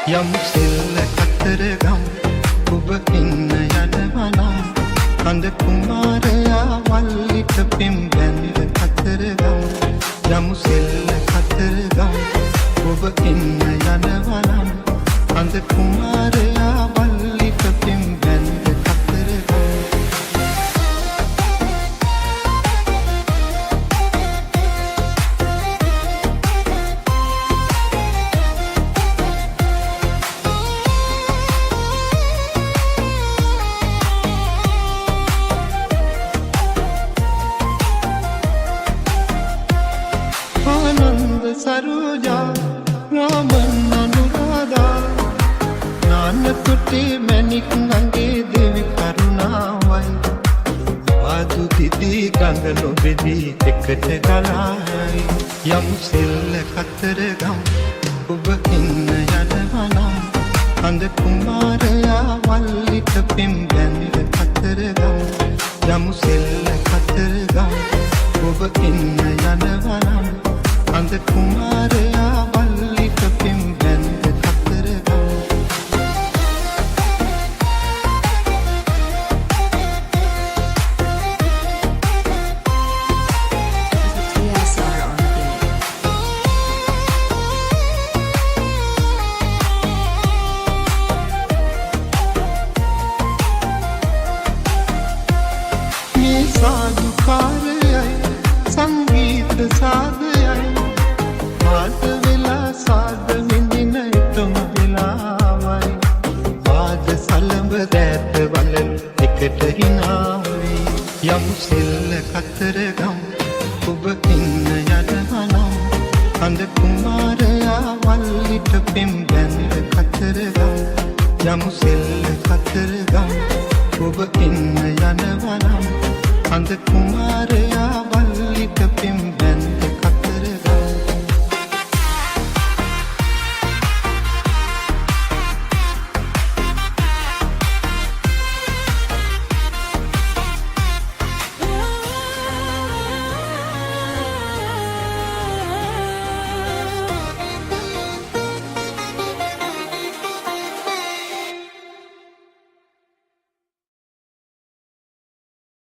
යම් සෙල්ල කතරගම් ඔබ ඉන්න යනවනම් කඳ කුමාරයා වල්ලිට පිම් බැඳ කතරගම් යම් සෙල්ල කතරගම් ඔබ ඉන්න යනවනම් කඳ කුමාරයා වල්ලිට පිම් බැඳ කතරගම් ආනන්ද සරුජා රාමන් අනුරාධා නාන තුටි මැණික් ගඟේ දෙවි කරුණාවයි ආදු දිදී ගඟ නොබෙදී එකට ගලායි යම් සෙල්ල කතරගම් ඔබ ඉන්න යනවනම් කඳ කුමාරයා වල්ලිට පිම් බැඳ කතරගම් යම් සෙල්ල කතරගම් ඔබ ඉන්න යනවනම් කඳ කුමාරයා වල්ලිට පිම් බැඳ කතරගම් TSR on the beat. මේ සාදුකාරයයි සංගීත සාදයයි වාද වෙලා සාද විඳින එතුම වෙලාවයි වාද සලඹ දෑත වලල් එකට හිනාවේ යම් සෙල්ල කතරගම් ඔබ ඉන්න යනවනම් කඳ කුමාරයා වල්ලිට පිම් බැඳ කතරගම් යම් සෙල්ල කතරගම් ඔබ ඉන්න යනවනම් කඳ කුමාරයා වල්ලිට පිම් බැඳ